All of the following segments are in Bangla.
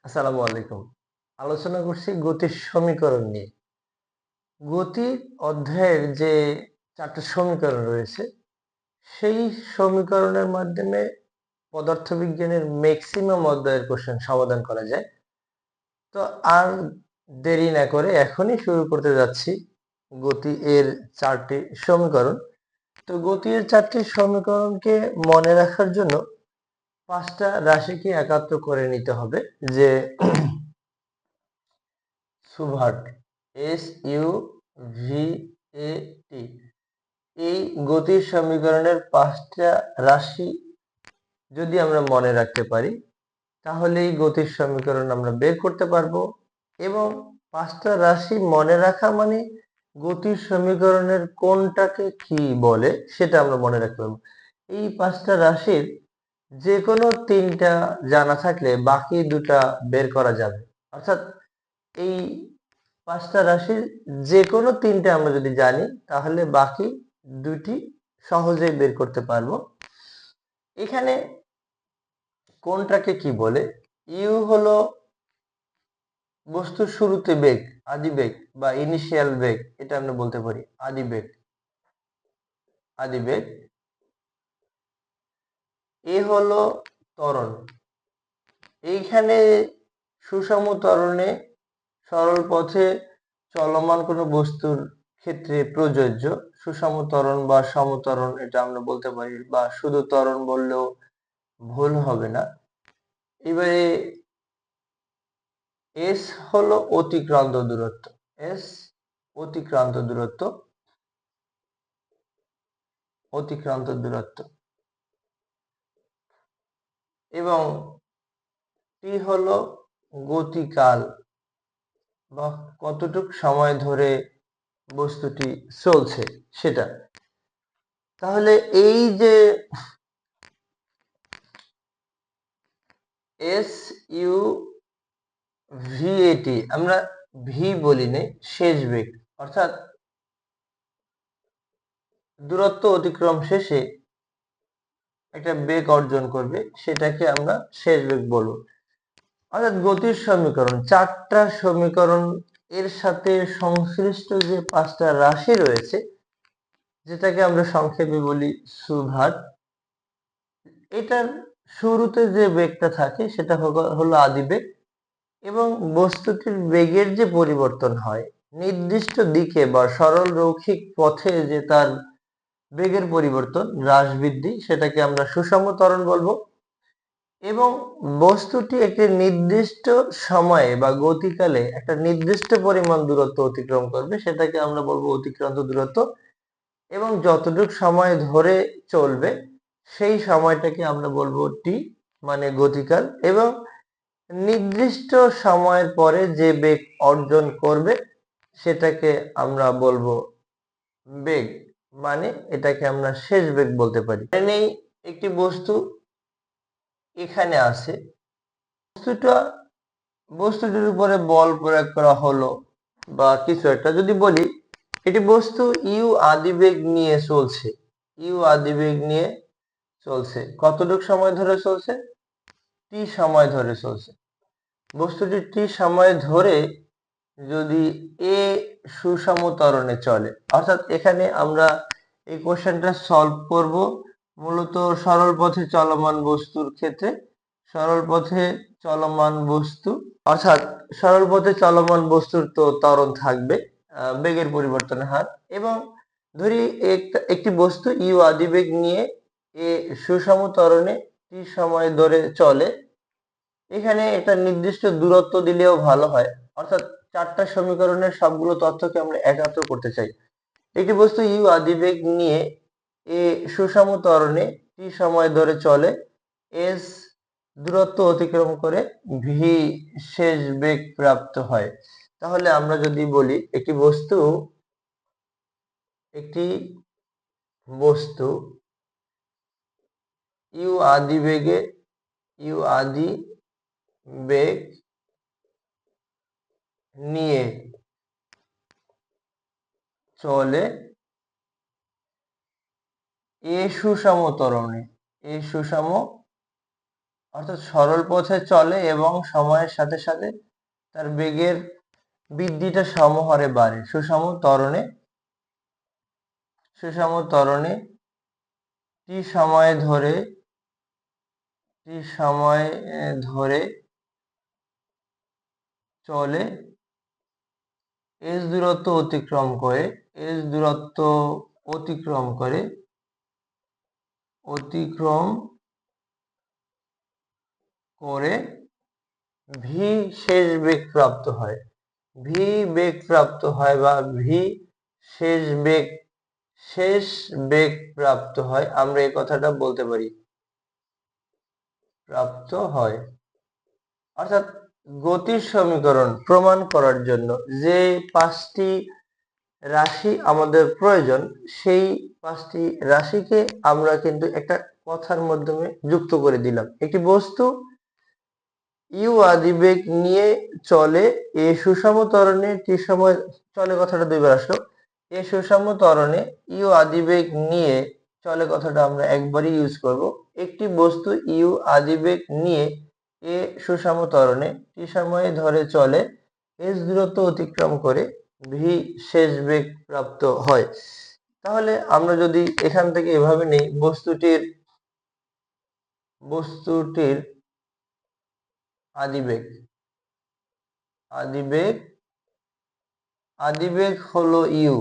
আসসালামু আলাইকুম। আলোচনা করছি গতির সমীকরণ নিয়ে। গতির অধ্যায়ের যে ৪ টা সমীকরণ রয়েছে, সেই সমীকরণের মাধ্যমে পদার্থবিজ্ঞানের ম্যাক্সিমাম অধ্যায়ের কোশ্চেন সমাধান করা যায়। তো আর দেরি না করে এখনই শুরু করতে যাচ্ছি গতি এর ৪ টি সমীকরণ। তো গতি এর ৪ টি সমীকরণকে মনে রাখার জন্য ৫ টা রাশিকে একাত্র করে নিতে হবে যে সুভাট SUVAT এই গতির সমীকরণের ৫টা রাশি যদি আমরা মনে রাখতে পারি তাহলেই গতির সমীকরণ আমরা বের করতে পারবো। এবং ৫টা রাশি মনে রাখা মানে গতির সমীকরণের কোনটাকে কি বলে সেটা আমরা মনে রাখতে পারবো। এই ৫টা রাশির যে কোনো ৩টা জানা থাকলে বাকি ২টা বের করা যাবে। অর্থাৎ এই ৫টা রাশির যে কোনো ৩টে আমরা যদি জানি তাহলে বাকি ২টি সহজেই বের করতে পারবো। এখানে কোনটাকে কি বলে? ইউ হলো বস্তুর শুরুতে বেগ, আদি বেগ বা ইনিশিয়াল বেগ, এটা আমরা বলতে পারি আদি বেগ। আদি বেগ। এ হলো ত্বরণ। এইখানে সুষম ত্বরণে সরল পথে চলমান কোনো বস্তুর ক্ষেত্রে প্রযোজ্য সুষম ত্বরণ বা সমত্বরণ, এটা আমরা বলতে পারি, বা শুধু ত্বরণ বললেও ভুল হবে না। এবারে এস হলো অতিক্রান্ত দূরত্ব। এস অতিক্রান্ত দূরত্ব। অতিক্রান্ত দূরত্ব এবং টি হলো গতিকাল বা কতটুক সময় ধরে বস্তুটি চলছে সেটা। তাহলে এই যে SUVAT আমরা ভি বলি নাই, শেষ বেগ, অর্থাৎ দূরত্ব অতিক্রম শেষে একটা বেগ অর্জন করবে সেটাকে আমরা শেষ বেগ বলবো। অর্থাৎ গতির সমীকরণ ৪টা সমীকরণ এর সাথে সংশ্লিষ্ট যে ৫টা রাশি রয়েছে যেটাকে আমরা সংক্ষেপে বলি সুভাট, এটার শুরুতে যে বেগটা থাকে সেটা হলো আদিবেগ। এবং বস্তুটির বেগের যে পরিবর্তন হয় নির্দিষ্ট দিকে বা সরল রৈখিক পথে, যে তার বেগের পরিবর্তন হ্রাস বৃদ্ধি, সেটাকে আমরা সুষম ত্বরণ বলবো। এবং বস্তুটি একটি নির্দিষ্ট সময়ে বা গতিকালে একটা নির্দিষ্ট পরিমাণ দূরত্ব অতিক্রম করবে সেটাকে আমরা বলবো অতিক্রান্ত দূরত্ব। এবং যতটুকু সময় ধরে চলবে সেই সময়টাকে আমরা বলবো টি, মানে গতিকাল। এবং নির্দিষ্ট সময়ের পরে যে বেগ অর্জন করবে সেটাকে আমরা বলবো বেগ, মানে এটাকে আমরা শেষ বেগ বলতে পারি। নেই একটি বস্তু এখানে আছে, বস্তুটির উপরে বল প্রয়োগ করা হলো বা কিছু একটা, যদি বলি এটি বস্তু ইউ আদিবেগ নিয়ে চলছে, ইউ আদিবেগ নিয়ে চলছে, কতটুকু সময় ধরে চলছে? টি সময় ধরে চলছে। বস্তুটি টি সময় ধরে যদি এ সুষম ত্বরণে চলে, অর্থাৎ এখানে আমরা এই কোশ্চেনটা সলভ করব মূলত সরল পথে চলমান বস্তুর ক্ষেত্রে। সরল পথে চলমান বস্তু, অর্থাৎ সরল পথে চলমান বস্তুর তো ত্বরণ থাকবে, বেগের পরিবর্তনের হার। এবং ধরি একটি বস্তু ইউ আদিবেগ নিয়ে এ সুষম ত্বরণে টি সময় ধরে চলে। এখানে একটা নির্দিষ্ট দূরত্ব দিলেও ভালো হয়, অর্থাৎ ৪টা সমীকরণের সবগুলো তথ্যকে আমরা একাত্র করতে চাই। একটি বস্তু ইউ আদিবেগ নিয়ে এ সুষম ত্বরণে টি সময় ধরে চলে, এস দূরত্ব অতিক্রম করে ভি শেষ বেগ প্রাপ্ত হয়। তাহলে আমরা যদি বলি একটি বস্তু ইউ আদি বেগ নিয়ে চলে এ সুষম ত্বরণে, এ সুষম অর্থাৎ সরল পথে চলে এবং সময়ের সাথে সাথে তার বেগের বৃদ্ধিটা সমহারে বাড়ে। সুষম ত্বরণে টি সময় ধরে চলে এস দূরত্ব অতিক্রম করে ভি শেষ বেগ প্রাপ্ত হয়। ভি বেগ প্রাপ্ত হয় বা ভি শেষ বেগ প্রাপ্ত হয়, আমরা এই কথাটা বলতে পারি প্রাপ্ত হয়। অর্থাৎ গতির সমীকরণ প্রমাণ করার জন্য যে 5টি রাশি আমাদের প্রয়োজন, সেই 5টি রাশিকে আমরা কিন্তু একটা কথার মাধ্যমে যুক্ত করে দিলাম। একটি বস্তু ইউ আদিবেগ নিয়ে চলে এ সুষম ত্বরণে টি সময় চলে, কথাটা দুইবার আসলো। এ সুষম ত্বরণে ইউ আদিবেগ নিয়ে চলে কথাটা আমরা একবারই ইউজ করব। একটি বস্তু ইউ আদিবেগ নিয়ে এ সুষম ত্বরণে টি সময় ধরে চলে এস দূরত্ব অতিক্রম করে ভি শেষ বেগ প্রাপ্ত হয়। তাহলে আমরা যদি এখান থেকে এভাবে নেই, বস্তুটির আদিবেগ হলো ইউ।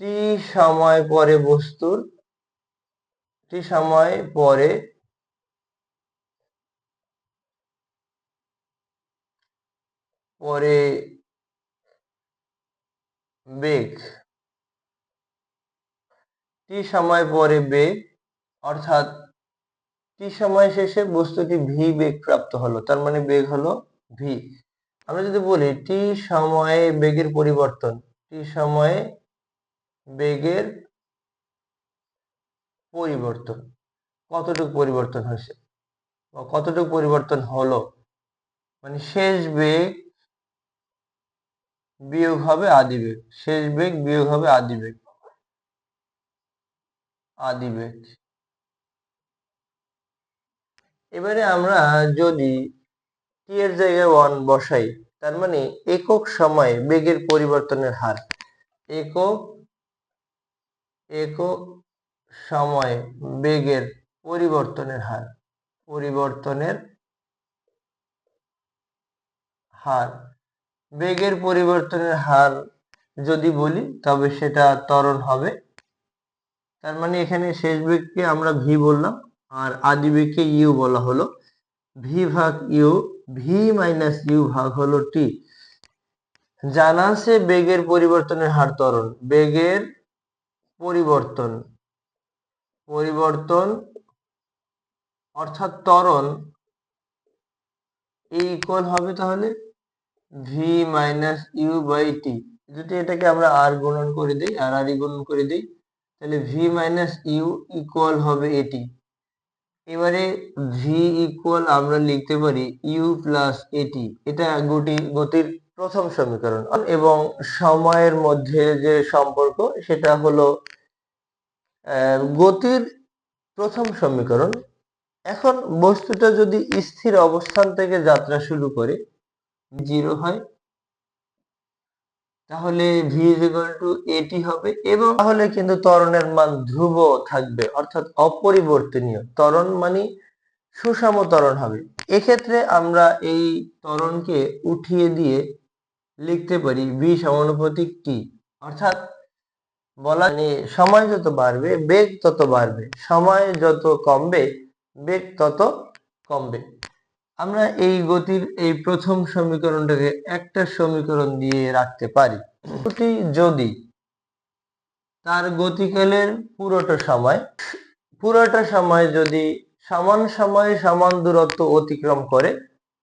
টি সময় পরে বেগ অর্থাৎ টি সময় শেষে বস্তুটি ভি বেগ প্রাপ্ত হলো, তার মানে বেগ হলো ভি। আমরা যদি বলি টি সময়ে বেগের পরিবর্তন কতটুকু পরিবর্তন হয়েছে বা কতটুকু পরিবর্তন হলো, মানে শেষ বেগ বিয়োগ হবে আদিবেগ। এবারে আমরা যদি টি এর জায়গায় 1 বসাই, তার মানে একক সময়ে বেগের পরিবর্তনের হার, একক সময়ে বেগের পরিবর্তনের হার যদি বলি তবে সেটা ত্বরণ হবে। তার মানে এখানে শেষ বেগকে আমরা ভি বললাম আর আদি বেগকে ইউ বলা হলো। ভি ভাগ ইউ, ভি মাইনাস ইউ ভাগ হলো টি। জানা আছে বেগের পরিবর্তনের হার ত্বরণ, বেগের পরিবর্তন অর্থাৎ ত্বরণ ইকুয়াল হবে তাহলে V minus you by T. যদি এটাকে আমরা আর গুণন করে দিই, আর আর গুণন করে দিই, তাহলে ভি মাইনাস ইউ ইকুয়াল হবে এটি। এবারে ভি ইকুয়াল আমরা লিখতে পারি ইউ প্লাস এটি। এটা গতির প্রথম সমীকরণ এবং সময়ের মধ্যে যে সম্পর্ক সেটা হলো গতির প্রথম সমীকরণ। এখন বস্তুটা যদি স্থির অবস্থান থেকে যাত্রা শুরু করে 0 হয়, তাহলে ভি ইকুয়াল টু এটি হবে এবং তাহলে কিন্তু ত্বরণের মান ধ্রুব থাকবে, অর্থাৎ অপরিবর্তনীয়। ত্বরণ মানে সুষম ত্বরণ হবে। এক্ষেত্রে আমরা এই ত্বরণকে উঠিয়ে দিয়ে লিখতে পারি ভি সমানুপাতিক টি। অর্থাৎ বলা মানে সময় যত বাড়বে বেগ তত বাড়বে, সময় যত কমবে বেগ তত কমবে। আমরা এই গতির এই প্রথম সমীকরণটাকে একটা সমীকরণ দিয়ে রাখতে পারি। যদি তার গতিকালের পুরোটা সময় যদি সমান সময়ে সমান দূরত্ব অতিক্রম করে,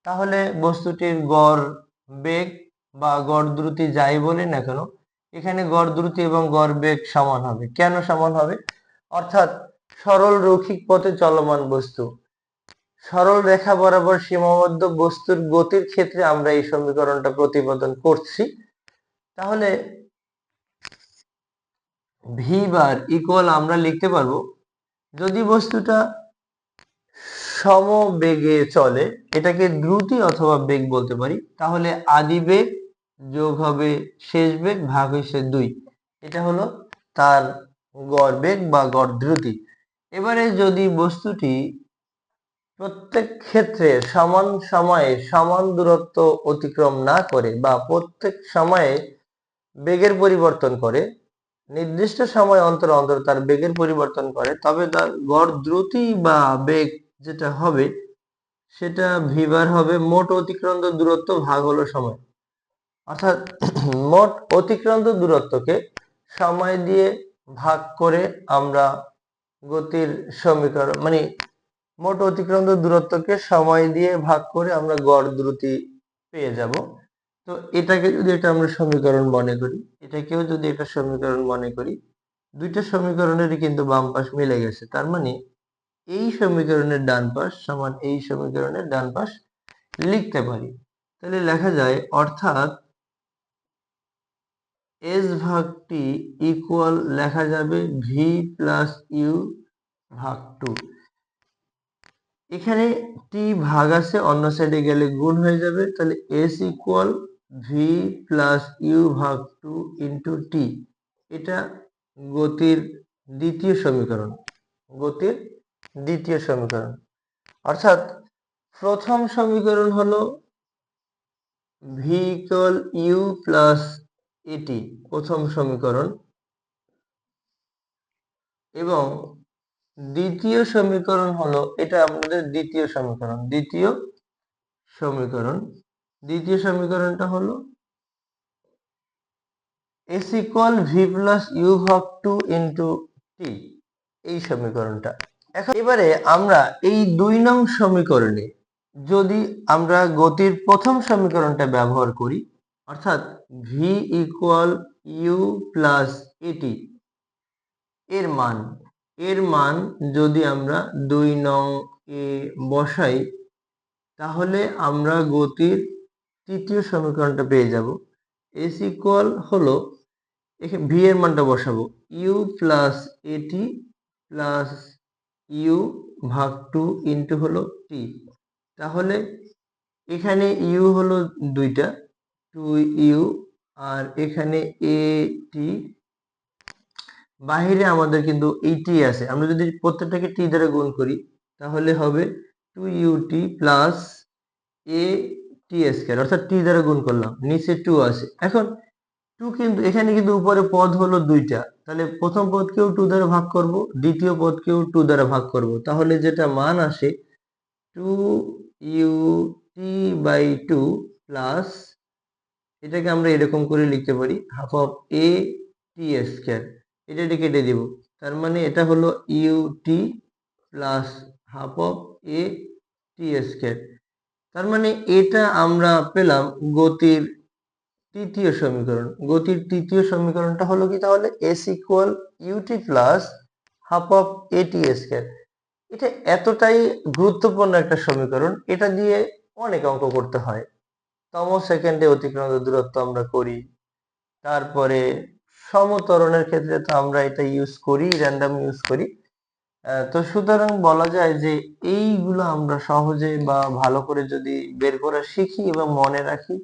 তাহলে বস্তুটির গড় বেগ বা গড় দ্রুতি যাই বলি না কেন, এখানে গড় দ্রুতি এবং গড় বেগ সমান হবে। কেন সমান হবে? অর্থাৎ সরল রৈখিক পথে চলমান বস্তু, সরল রেখা বরাবর সীমাবদ্ধ বস্তুর গতির ক্ষেত্রে আমরা এই সমীকরণটা প্রতিপাদন করছি। তাহলে ভি বার ইকুয়াল আমরা লিখতে পারবো, যদি বস্তুটা সমবেগে চলে, এটাকে দ্রুতি অথবা বেগ বলতে পারি। তাহলে আদি বেগ যোগ হবে শেষ বেগ ভাগ হয়েছে 2, এটা হলো তার গড় বেগ বা গড় দ্রুতি। এবারে যদি বস্তুটি প্রত্যেক ক্ষেত্রে সমান সময়ে সমান দূরত্ব অতিক্রম না করে বা প্রত্যেক সময়ে বেগের পরিবর্তন করে, নির্দিষ্ট সময় অন্তর অন্তর তার বেগের পরিবর্তন করে, তবে তার গড় দ্রুতি বা বেগ যেটা হবে সেটা ভিবার হবে মোট অতিক্রান্ত দূরত্ব ভাগ হলো সময়। অর্থাৎ মোট অতিক্রান্ত দূরত্বকে সময় দিয়ে ভাগ করে আমরা গতির সমীকরণ মানে মোট অতিক্রান্ত দূরত্বকে সময় দিয়ে ভাগ করে আমরা গড় দ্রুতি পেয়ে যাব। তো এটাকে যদি এটা আমরা সমীকরণ মনে করি, এটাকেও যদি এটা সমীকরণ মনে করি, দুইটা সমীকরণেরই কিন্তু বাম পাশ মিলে গেছে। তার মানে এই সমীকরণের ডান পাশ সমান এই সমীকরণের ডান পাশ লিখতে পারি। তাহলে লেখা যায় অর্থাৎ এস ভাগ টি ইকুয়াল লেখা যাবে ভি প্লাস ইউ ভাগ 2। এখানে টি ভাগ আছে, অন্য সাইডে গেলে গুণ হয়ে যাবে। তাহলে S equal V plus U ভাগ 2 ইন্টু টি। এটা গতির দ্বিতীয় সমীকরণ, গতির দ্বিতীয় সমীকরণ। অর্থাৎ প্রথম সমীকরণ হলো ভি ইকুয়াল ইউ প্লাস এটি, প্রথম সমীকরণ, এবং দ্বিতীয় সমীকরণ হলো এটা আমাদের দ্বিতীয় সমীকরণ। দ্বিতীয় সমীকরণটা হলো S equal V plus U ভাগ 2 ইন্টু টি, এই সমীকরণটা। এখন এবারে আমরা এই 2 নং সমীকরণে যদি আমরা গতির প্রথম সমীকরণটা ব্যবহার করি, অর্থাৎ ভি ইকুয়াল ইউ প্লাস এটি এর মান যদি আমরা 2 নং এ বসাই, তাহলে আমরা গতির তৃতীয় সমীকরণটা পেয়ে যাব। এস ইকুয়াল হলো এখানে ভি এর মানটা বসাবো ইউ প্লাস এটি প্লাস ইউ ভাগ 2 ইন্টু হলো টি। তাহলে এখানে ইউ হলো দুইটা 2u, আর এখানে এ টি, বাহিরে আমাদের কিন্তু এই টি আছে। আমরা যদি প্রত্যেকটাকে টি দ্বারা গুণ করি তাহলে হবে 2ut প্লাস এ টি স্কয়ার, অর্থাৎ টি দ্বারা গুণ করলাম, নিচে 2 আছে। এখন 2 কিন্তু এখানে কিন্তু উপরে পদ হলো দুইটা, তাহলে প্রথম পদকেও 2 দ্বারা ভাগ করব, দ্বিতীয় পদকেও 2 দ্বারা ভাগ করব। তাহলে যেটা মান আসে 2ut/2 প্লাস, এটাকে আমরা এরকম করে লিখতে পারি half of A T square. এটা কেটে দিব, তার মানে এটা হলো UT plus half of A T square. তার মানে এটা আমরা পেলাম গতির তৃতীয় সমীকরণ। গতির তৃতীয় সমীকরণটা হলো কি তাহলে S equal UT plus half of AT square. এটা এতটাই গুরুত্বপূর্ণ একটা সমীকরণ, এটা দিয়ে অনেক অঙ্ক করতে হয়। তম সেকেন্ডে অতিক্রান্ত দূরত্ব আমরা করি, তারপরে সমত্বরণের ক্ষেত্রে তো আমরা এটা ইউজ করি, র্যান্ডম ইউজ করি। তো সুতরাং বলা যায় যে এইগুলো আমরা সহজে বা ভালো করে যদি বের করা শিখি এবং মনে রাখি,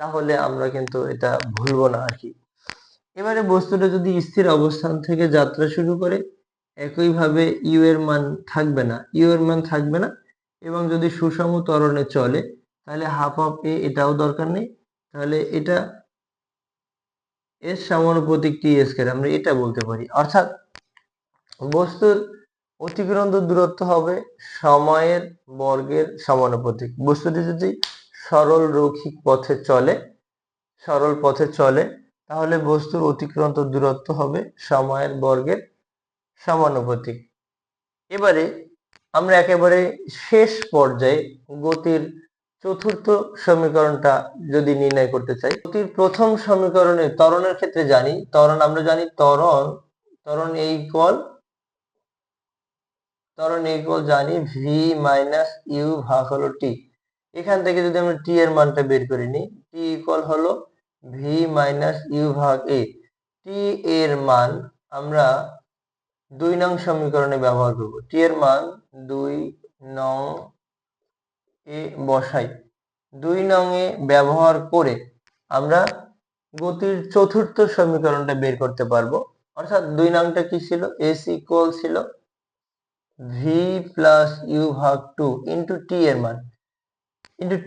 তাহলে আমরা কিন্তু এটা ভুলবো না আর কি। এবারে বস্তুটা যদি স্থির অবস্থান থেকে যাত্রা শুরু করে, একইভাবে ইউ এর মান থাকবে না, এবং যদি সুষম ত্বরণে চলে তাহলে হাফ অফ এ, এটাও দরকার নেই। তাহলে এটা এর সমানুপাতিক টি স্কয়ার, আমরা এটা বলতে পারি। অর্থাৎ বস্তুর অতিক্রান্ত দূরত্ব হবে সময়ের বর্গের সমানুপাতিক। বস্তুটি যদি সরল রৈখিক পথে চলে তাহলে বস্তুর অতিক্রান্ত দূরত্ব হবে সময়ের বর্গের সমানুপাতিক। এবারে আমরা একেবারে শেষ পর্যায়ে গতির চতুর্থ সমীকরণটা যদি নির্ণয় করতে চাই, গতির প্রথম সমীকরণে ত্বরণের ক্ষেত্রে আমরা জানি ত্বরণ এ ইকুয়াল জানি ভি মাইনাস ইউ ভাগ হলো টি। এখান থেকে যদি আমরা টি এর মানটা বের করে নিই, টি ইকুয়াল হলো ভি মাইনাস ইউ ভাগ এ। টি এর মান আমরা 2 নং সমীকরণে ব্যবহার করব। টি এর মান 2 নং এ বসাই। 2 নং এ ব্যবহার করে আমরা গতির চতুর্থ সমীকরণটা বের করতে পারবো। অর্থাৎ 2 নংটা কি ছিল? s ইকুয়াল ছিল v প্লাস u ভাগ 2 ইন্টু t এর মান ইন্টু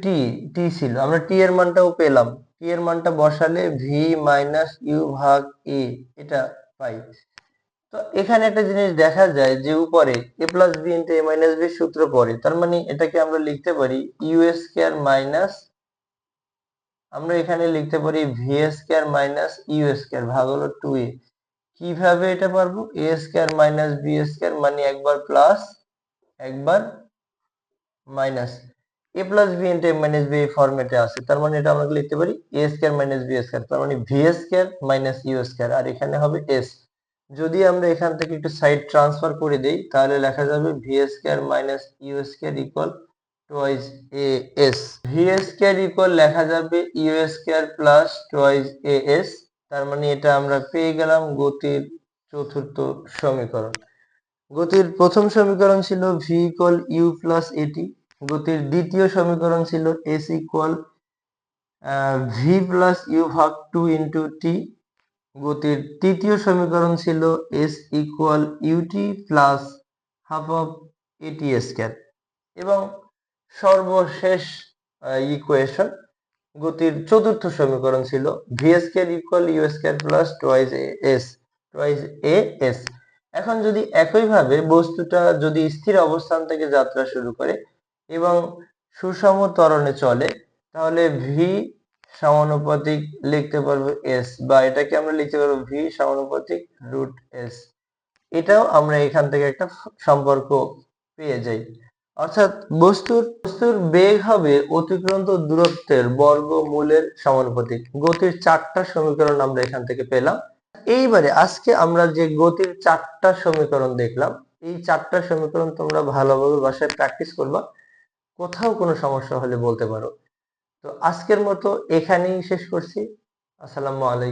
t ছিল, আমরা t এর মানটাও পেলাম। t এর মানটা বসালে v মাইনাস u ভাগ a এটা পাই। তো এখানে একটা জিনিস দেখা যায় যে উপরে a plus b into a minus b সূত্র পড়ে, তার মানে এটাকে আমরা লিখতে পারি u স্কয়ার মাইনাস, আমরা এখানে লিখতে পারি v square minus u square ভাগ হলো 2a। কিভাবে এটা পারবো? a square minus b square মানে একবার প্লাস একবার minus, a plus b into a minus b এই ফরম্যাটে আছে, তার মানে এটা আমরা লিখতে পারি a square minus b square, তার মানে v square minus u square, আর এখানে হবে s। যদি আমরা এখান থেকে একটু সাইড ট্রান্সফার করে দেই তাহলে লেখা যাবে v square minus u square equal twice as। v square equal লেখা যাবে u square plus twice as, তার মানে এটা আমরা পেয়ে গেলাম গতির চতুর্থ সমীকরণ। গতির প্রথম সমীকরণ ছিল v equal u plus at, গতির দ্বিতীয় সমীকরণ ছিল s equal v plus u ভাগ 2 ইন্টু t, গতির তৃতীয় সমীকরণ ছিল s equal ut plus half of at square, এবং সর্বশেষ ইকুয়েশন গতির চতুর্থ সমীকরণ ছিল v square equal u square plus twice as। এখন যদি একইভাবে বস্তুটা যদি স্থির অবস্থান থেকে যাত্রা শুরু করে এবং সুষম ত্বরণে চলে তাহলে v সমানুপাতিক লিখতে পারবো s, বা এটাকে আমরা লিখতে পারবো v সমানুপাতিক রুট s। এটাও আমরা এখান থেকে একটা সম্পর্ক পেয়ে যাই। অর্থাৎ বস্তুর বেগ হবে অতিক্রান্ত দূরত্বের বর্গমূলের সমানুপাতিক। গতির 4টা সমীকরণ আমরা এখান থেকে পেলাম। এইবারে আজকে আমরা যে গতির 4টা সমীকরণ দেখলাম, এই 4টা সমীকরণ তোমরা ভালোভাবে বাসায় প্র্যাকটিস করবা, কোথাও কোনো সমস্যা হলে বলতে পারো। তো আজকের মতো এখানেই শেষ করছি। আসসালামু আলাইকুম।